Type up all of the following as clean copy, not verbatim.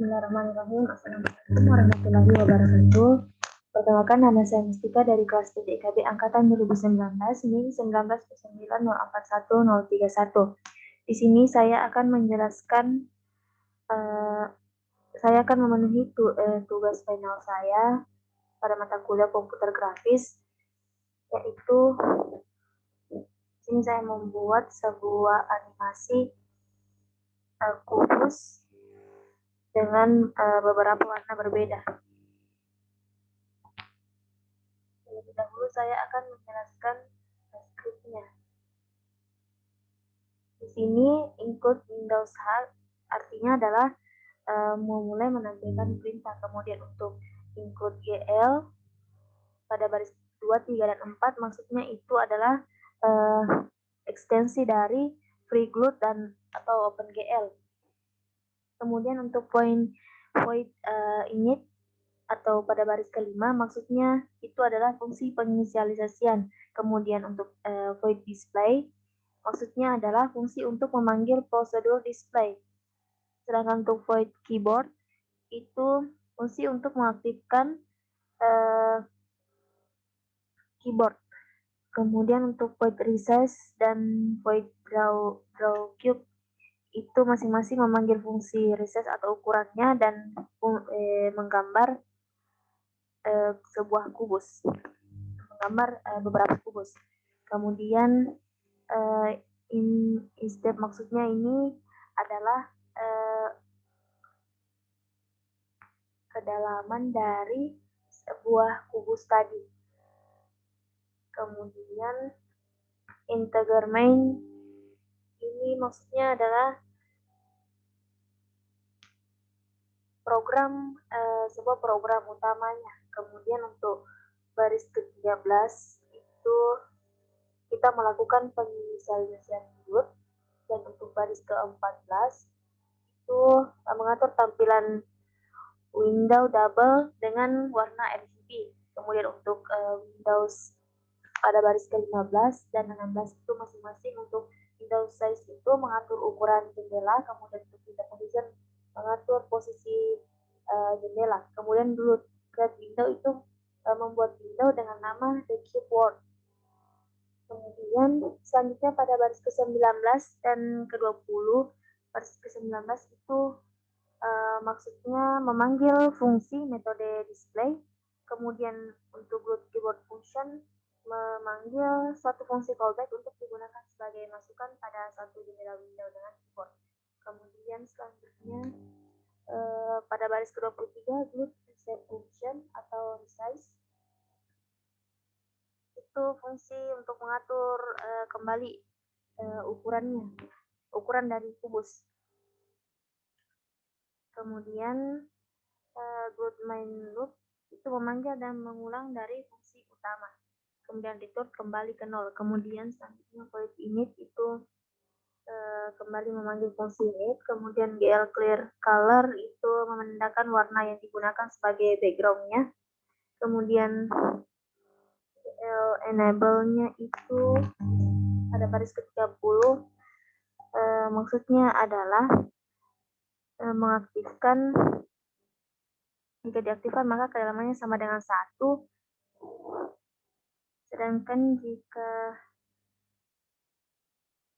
Bismillahirrahmanirrahim. Assalamualaikum warahmatullahi wabarakatuh. Perkenalkan, nama saya Mustika dari kelas TDIKB Angkatan 2019, NIM 1909041031. Di sini saya akan menjelaskan, saya akan memenuhi tugas final saya pada mata kuliah komputer grafis, yaitu di sini saya membuat sebuah animasi kubus dengan beberapa warna berbeda. Terlebih dahulu saya akan menjelaskan skripnya. Di sini include Windows Help artinya adalah memulai menampilkan perintah. Kemudian untuk include GL pada baris 2, 3, dan 4 maksudnya itu adalah ekstensi dari FreeGLUT dan atau OpenGL. Kemudian untuk void init atau pada baris kelima maksudnya itu adalah fungsi penginisialisasian. Kemudian untuk void display maksudnya adalah fungsi untuk memanggil prosedur display. Sedangkan untuk void keyboard itu fungsi untuk mengaktifkan keyboard. Kemudian untuk void resize dan void draw cube itu masing-masing memanggil fungsi resize atau ukurannya dan menggambar sebuah kubus, menggambar beberapa kubus. Kemudian step maksudnya ini adalah kedalaman dari sebuah kubus tadi. Kemudian integer main ini maksudnya adalah sebuah program utamanya. Kemudian untuk baris ke-13 itu kita melakukan penginisialisasian root, dan untuk baris ke-14 itu mengatur tampilan window double dengan warna RGB. Kemudian untuk Windows pada baris ke-15 dan 16 itu masing-masing untuk Windows size itu mengatur ukuran jendela, kemudian untuk window position mengatur posisi jendela. Kemudian dulu create window itu membuat window dengan nama the keyboard. Kemudian selanjutnya pada baris ke-19 dan ke-20, baris ke-19 itu maksudnya memanggil fungsi metode display. Kemudian untuk root keyboard function memanggil suatu fungsi callback untuk digunakan sebagai masukan pada satu jendela window dengan keyboard. Kemudian selanjutnya pada baris ke-23 root reset function atau resize itu fungsi untuk mengatur kembali ukuran dari kubus. Kemudian root main loop itu memanggil dan mengulang dari fungsi utama. Kemudian return kembali ke 0. Kemudian selanjutnya void init itu kembali memanggil fungsi init. Kemudian GL clear color itu menandakan warna yang digunakan sebagai backgroundnya. Kemudian GL enable-nya itu pada baris ke-30 maksudnya adalah mengaktifkan. Jika diaktifkan maka kedalamannya sama dengan 1. Sedangkan jika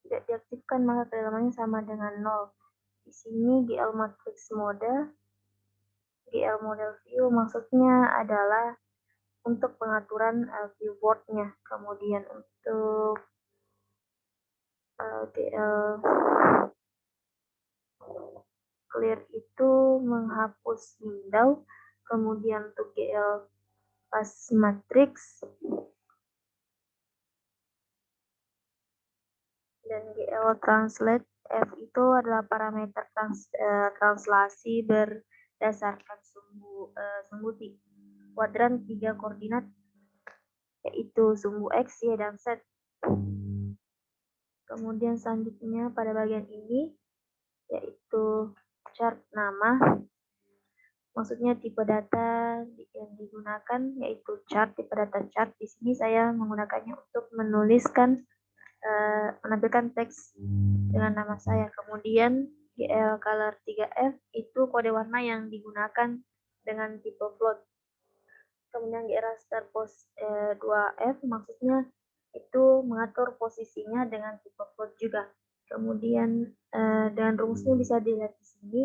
tidak diaktifkan maka kedalamannya sama dengan 0. Di sini GL matrix mode, GL model view maksudnya adalah untuk pengaturan viewport-nya. Kemudian untuk GL clear itu menghapus window. Kemudian untuk GL pass matrix dan GL translate F itu adalah parameter translasi berdasarkan sumbu kuadran 3 koordinat, yaitu sumbu X, Y, dan Z. Kemudian selanjutnya pada bagian ini yaitu chart nama, maksudnya tipe data yang digunakan yaitu chart, tipe data chart. Di sini saya menggunakannya untuk menuliskan menampilkan teks dengan nama saya. Kemudian GL color 3F itu kode warna yang digunakan dengan tipe float. Kemudian GL raster pos 2F maksudnya itu mengatur posisinya dengan tipe float juga. Kemudian dengan rumusnya bisa dilihat di sini,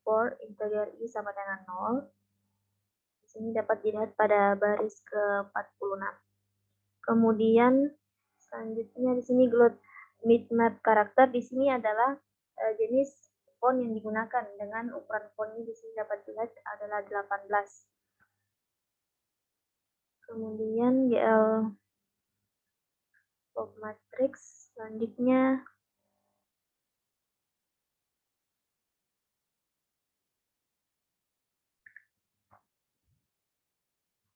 for integer i sama dengan 0. Di sini dapat dilihat pada baris ke-46. Kemudian selanjutnya di sini gloat bitmap karakter di sini adalah jenis font yang digunakan dengan ukuran fontnya di sini dapat dilihat adalah 18. Kemudian GL pop matrix selanjutnya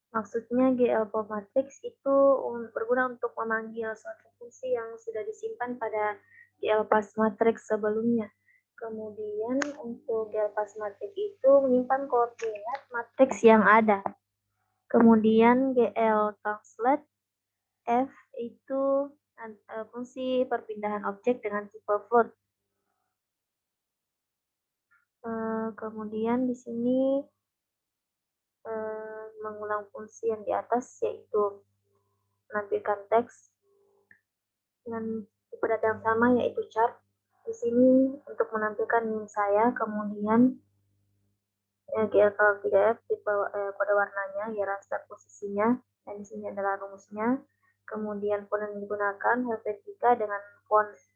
maksudnya GL pop matrix itu berguna untuk memanggil suatu fungsi yang sudah disimpan pada GL pass matrix sebelumnya. Kemudian untuk GL pass matrix itu menyimpan koordinat matriks yang ada. Kemudian GL translate F itu fungsi perpindahan objek dengan tipe float. Kemudian di sini mengulang fungsi yang di atas yaitu menampilkan teks dengan tipe data yang sama yaitu chart. Di sini untuk menampilkan link saya, kemudian GL color 3F tipe kode warnanya ya raster posisinya, dan di sini adalah rumusnya. Kemudian font yang digunakan Helvetica dengan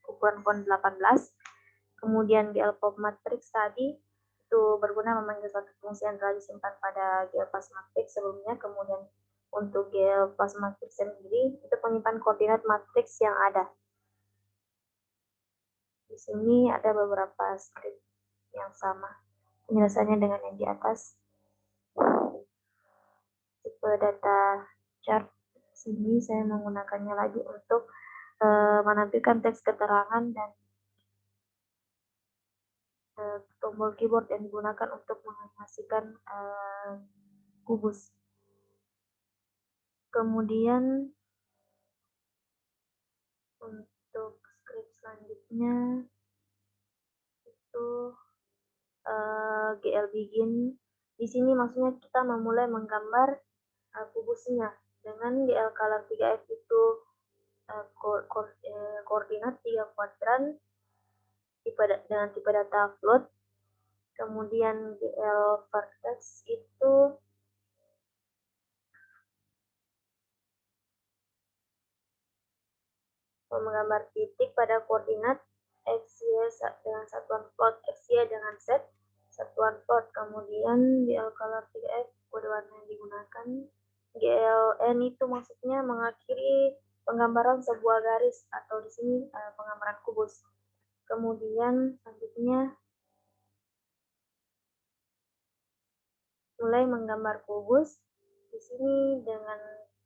ukuran font 18. Kemudian GL pop matrix tadi itu berguna memanggil suatu fungsi yang telah disimpan pada GL pass matrix sebelumnya. Kemudian untuk GL pass matrix sendiri itu menyimpan koordinat matriks yang ada. Di sini ada beberapa script yang sama. Penjelasannya dengan yang di atas. Tipe data chart sini saya menggunakannya lagi untuk menampilkan teks keterangan dan tombol keyboard yang digunakan untuk menganimasikan kubus. Kemudian untuk script selanjutnya itu GL begin. Di sini maksudnya kita memulai menggambar kubusnya dengan GL color 3F itu koordinat 3 kuadran dengan tipe data float. Kemudian GL vertex itu menggambar titik pada koordinat x, y dengan satuan float, x, y dengan z satuan float. Kemudian GL color 3F kode warna yang digunakan. GLN itu maksudnya mengakhiri penggambaran sebuah garis atau di sini penggambaran kubus. Kemudian selanjutnya mulai menggambar kubus di sini dengan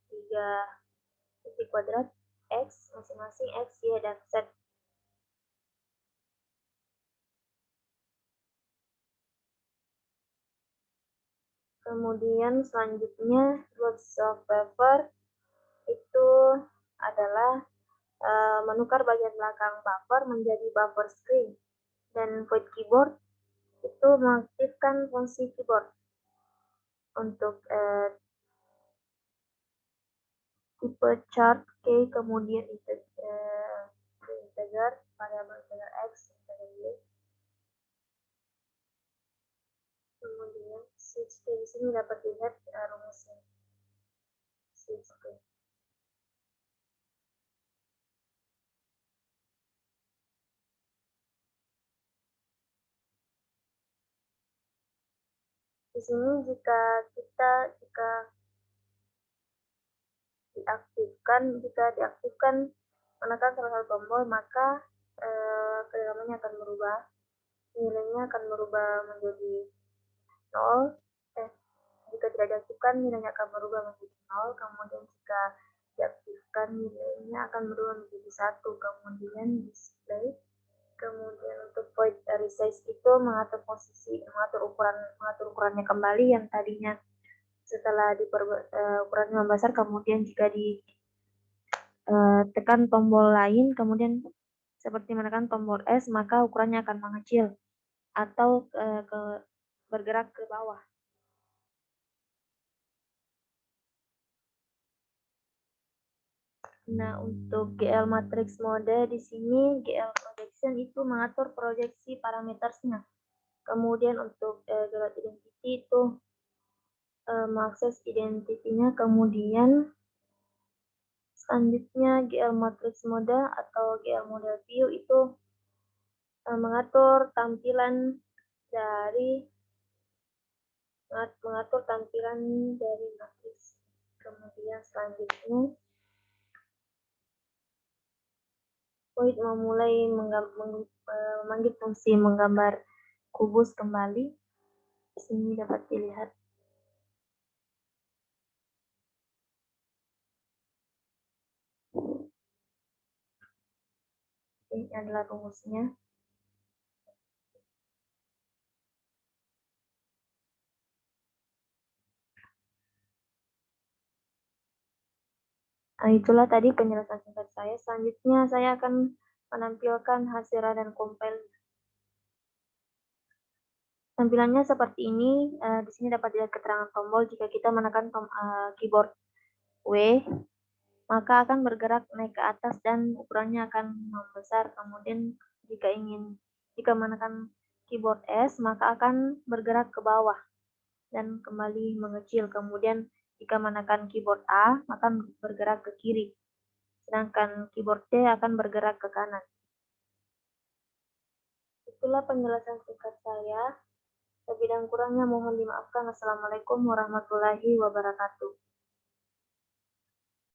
3 titik kuadrat x masing-masing x, y dan z. Kemudian selanjutnya lots of buffer itu adalah menukar bagian belakang buffer menjadi buffer screen, dan void keyboard itu mengaktifkan fungsi keyboard untuk tipe chart K, kemudian integer variabel integer x, integer y. Kemudian switch K di sini dapat dilihat rumusnya switch K. Di sini jika diaktifkan menekan salah satu tombol, maka kedalamannya akan berubah, nilainya akan berubah menjadi 0. Jika tidak diaktifkan nilainya akan berubah menjadi 0. Kemudian jika diaktifkan nilainya akan berubah menjadi 1. Kemudian display. Kemudian untuk void resize itu mengatur ukurannya kembali yang tadinya setelah ukurannya membesar, kemudian jika ditekan tombol lain kemudian seperti menekan tombol S, maka ukurannya akan mengecil atau bergerak ke bawah. Nah, untuk GL matrix mode di sini GL projection itu mengatur proyeksi parametersnya. Kemudian untuk gelot identity itu mengakses identitinya, kemudian selanjutnya GL matrix mode atau GL model view itu mengatur tampilan dari matriks. Kemudian selanjutnya Void memulai memanggil fungsi menggambar kubus kembali. Di sini dapat dilihat. Ini adalah rumusnya. Nah, itulah tadi penjelasan singkat saya. Selanjutnya saya akan menampilkan hasil dan compile. Tampilannya seperti ini. Di sini dapat dilihat keterangan tombol. Jika kita menekan keyboard W, maka akan bergerak naik ke atas dan ukurannya akan membesar. Kemudian jika menekan keyboard S, maka akan bergerak ke bawah dan kembali mengecil. Kemudian jika menekan keyboard A, maka bergerak ke kiri. Sedangkan keyboard D akan bergerak ke kanan. Itulah penjelasan singkat saya. Lebih dan kurangnya mohon dimaafkan. Assalamualaikum warahmatullahi wabarakatuh.